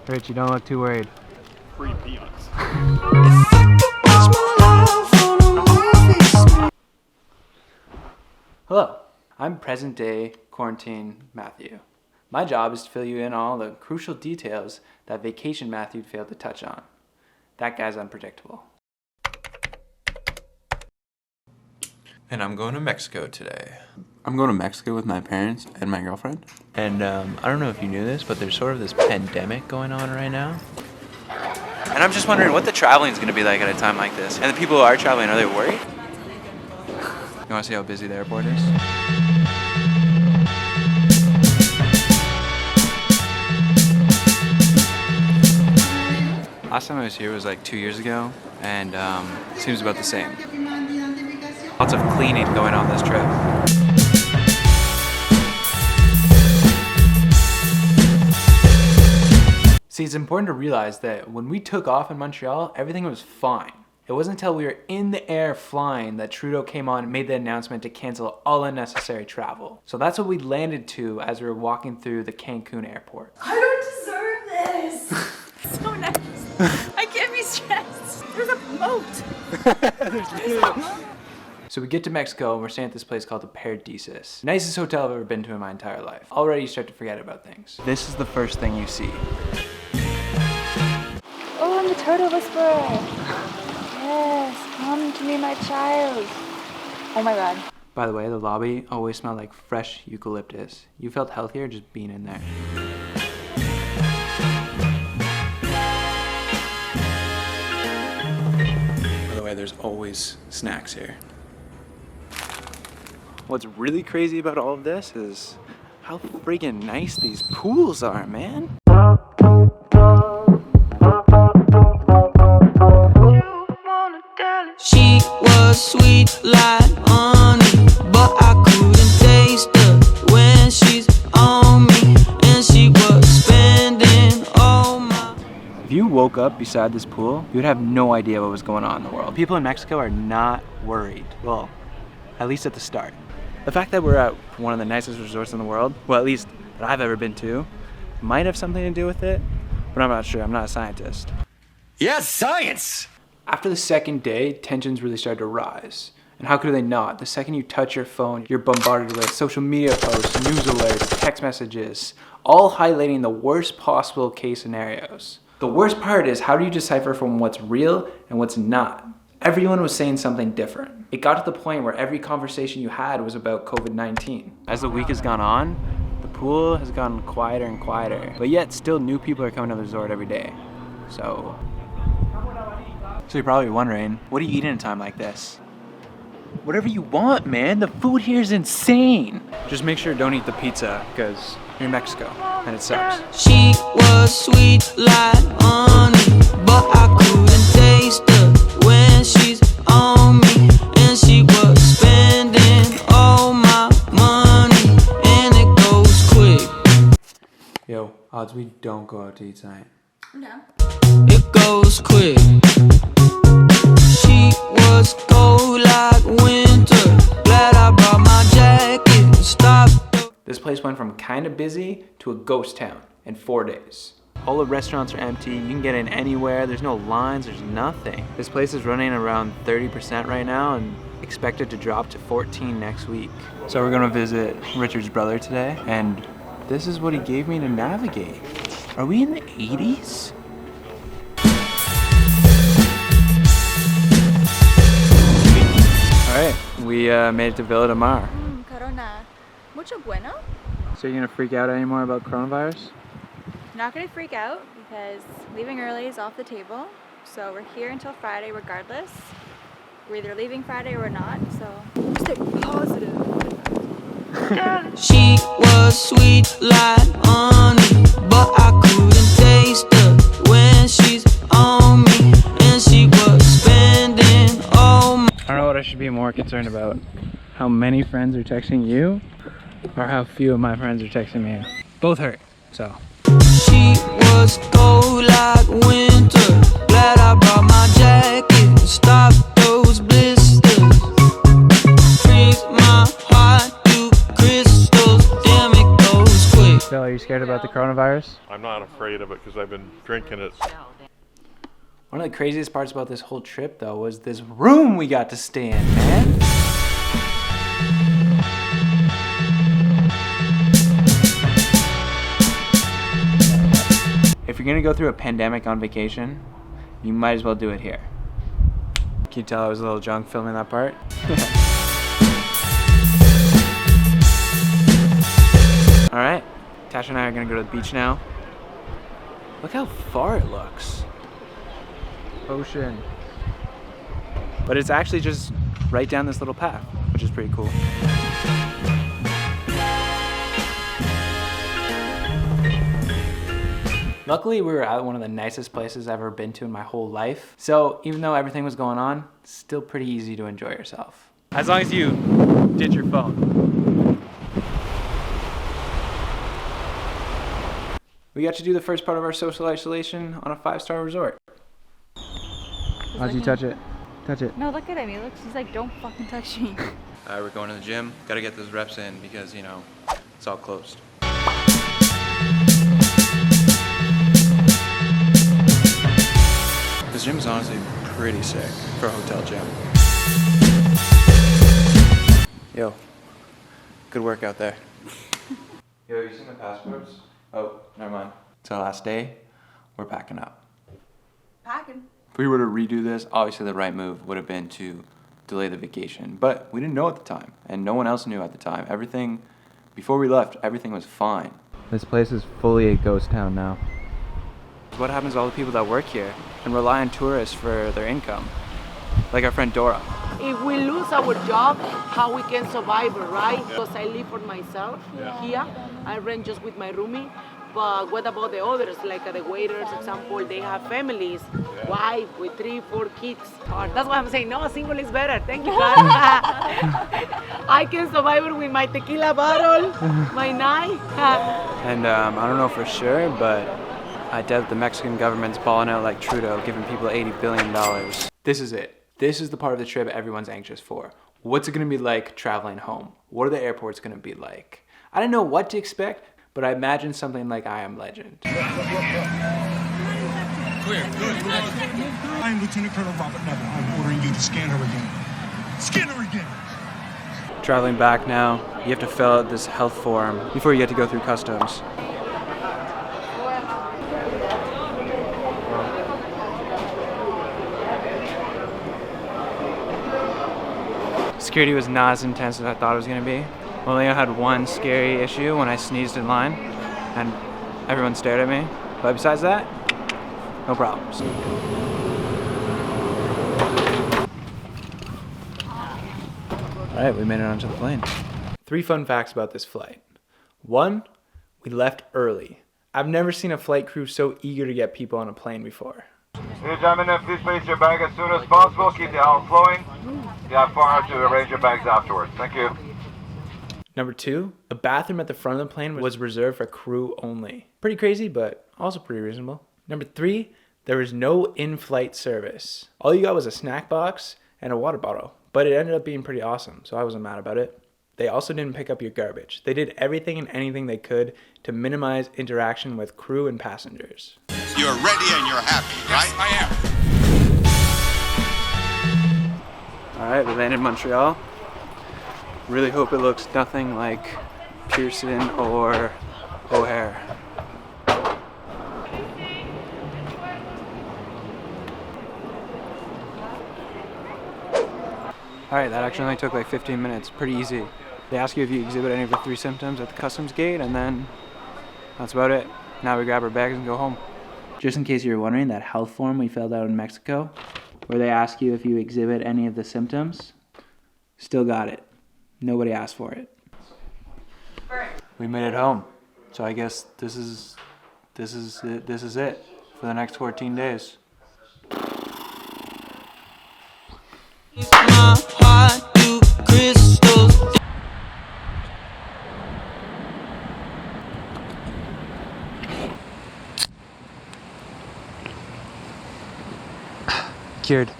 Rich, you don't look too worried. Free peanuts. Hello, I'm present day quarantine Matthew. My job is to fill you in on all the crucial details that vacation Matthew failed to touch on. That guy's unpredictable. And I'm going to Mexico today. I'm going to Mexico with my parents and my girlfriend. And I don't know if you knew this, but there's sort of this pandemic going on right now. And I'm just wondering what the traveling is going to be like at a time like this. And the people who are traveling, are they worried? You want to see how busy the airport is? Last time I was here was like 2 years ago, and seems about the same. Lots of cleaning going on this trip. See, it's important to realize that when we took off in Montreal, everything was fine. It wasn't until we were in the air flying that Trudeau came on and made the announcement to cancel all unnecessary travel. So that's what we landed to as we were walking through the Cancun airport. I don't deserve this. So nice. I can't be stressed. There's a moat. So we get to Mexico and we're staying at this place called the Paradisus. Nicest hotel I've ever been to in my entire life. Already you start to forget about things. This is the first thing you see. Oh, I'm the turtle whisperer. Yes, come to me, my child. Oh my god. By the way, the lobby always smelled like fresh eucalyptus. You felt healthier just being in there. By the way, there's always snacks here. What's really crazy about all of this is how friggin' nice these pools are, man. She was sweet like honey, but I couldn't taste her when she's on me, and she was spending all my... If you woke up beside this pool, you would have no idea what was going on in the world. People in Mexico are not worried. Well, at least at the start. The fact that we're at one of the nicest resorts in the world, well, at least that I've ever been to, might have something to do with it, but I'm not sure. I'm not a scientist. Yes, science! After the second day, tensions really started to rise. And how could they not? The second you touch your phone, you're bombarded with social media posts, news alerts, text messages, all highlighting the worst possible case scenarios. The worst part is, how do you decipher from what's real and what's not? Everyone was saying something different. It got to the point where every conversation you had was about COVID-19. As the week has gone on, the pool has gotten quieter and quieter, but yet still new people are coming to the resort every day. So you're probably wondering, what do you eat in a time like this? Whatever you want, man. The food here is insane. Just make sure don't eat the pizza, because you're in Mexico and it sucks. She was sweet like honey, but I couldn't taste her when she's on me, and she was spending all my money, and it goes quick. Yo, odds we don't go out to eat tonight. I'm down. It goes quick. She was cold like winter. Glad I brought my jacket. Stop. This place went from kind of busy to a ghost town in 4 days. All the restaurants are empty, you can get in anywhere, there's no lines, there's nothing. This place is running around 30% right now and expected to drop to 14 next week. So we're gonna visit Richard's brother today, and this is what he gave me to navigate. Are we in the 80s? Alright, we made it to Villa de Mar. Corona. Mucho bueno. So you're gonna freak out anymore about coronavirus? Not gonna freak out because leaving early is off the table. So we're here until Friday regardless. We're either leaving Friday or we're not, so stay positive. She was sweet like honey, but I couldn't taste her when she's on me, and she was spending all my... I don't know what I should be more concerned about. How many friends are texting you, or how few of my friends are texting me. Both hurt, so. She was cold like winter. Glad I brought my jacket. Stop those blisters. Freak my heart, you crystals. Damn, it goes quick. So, are you scared about the coronavirus? I'm not afraid of it because I've been drinking it. One of the craziest parts about this whole trip, though, was this room we got to stay in, man. If you're gonna go through a pandemic on vacation, you might as well do it here. Can you tell I was a little drunk filming that part? Alright, Tasha and I are gonna go to the beach now. Look how far it looks. Ocean. But it's actually just right down this little path, which is pretty cool. Luckily, we were at one of the nicest places I've ever been to in my whole life. So even though everything was going on, it's still pretty easy to enjoy yourself. As long as you ditch your phone. We got to do the first part of our social isolation on a 5-star resort. How'd you touch it? Touch it. No, look at him. He looks, he's like, don't fucking touch me. We're going to the gym. Gotta get those reps in because, you know, it's all closed. This gym is honestly pretty sick for a hotel gym. Yo, good work out there. Yo, have you seen the passports? Oh, never mind. It's our last day. We're packing up. Packing. If we were to redo this, obviously the right move would have been to delay the vacation. But we didn't know at the time, and no one else knew at the time. Everything, before we left, everything was fine. This place is fully a ghost town now. What happens to all the people that work here and rely on tourists for their income? Like our friend Dora. If we lose our job, how we can survive, right? Because I live for myself here. I rent just with my roomie. But what about the others? Like the waiters, example, they have families, wife with 3-4 kids. That's why I'm saying, no, single is better. Thank you, God. I can survive with my tequila bottle, my knife. And I don't know for sure, but I doubt the Mexican government's balling out like Trudeau, giving people $80 billion. This is it. This is the part of the trip everyone's anxious for. What's it gonna be like traveling home? What are the airports gonna be like? I don't know what to expect, but I imagine something like I Am Legend. Clear, good. I am Lieutenant Colonel Robert Neville. I'm ordering you to scan her again. Scan her again! Traveling back now, you have to fill out this health form before you get to go through customs. Security was not as intense as I thought it was gonna be. Only I had one scary issue when I sneezed in line, and everyone stared at me. But besides that, no problems. All right, we made it onto the plane. 3 fun facts about this flight. 1, we left early. I've never seen a flight crew so eager to get people on a plane before. Ladies and gentlemen, please place your bag as soon as possible. Keep the aisle flowing. You have 4 hours to arrange your bags afterwards. Thank you. Number 2, the bathroom at the front of the plane was reserved for crew only. Pretty crazy, but also pretty reasonable. Number 3, there was no in-flight service. All you got was a snack box and a water bottle, but it ended up being pretty awesome, so I wasn't mad about it. They also didn't pick up your garbage. They did everything and anything they could to minimize interaction with crew and passengers. You're ready and you're happy, right? I am. All right, we landed in Montreal. Really hope it looks nothing like Pearson or O'Hare. All right, that actually only took like 15 minutes, pretty easy. They ask you if you exhibit any of the 3 symptoms at the customs gate, and then that's about it. Now we grab our bags and go home. Just in case you were wondering, that health form we filled out in Mexico, where they ask you if you exhibit any of the symptoms, still got it. Nobody asked for it. We made it home, so I guess this is it for the next 14 days. My heart to crystals. Cured.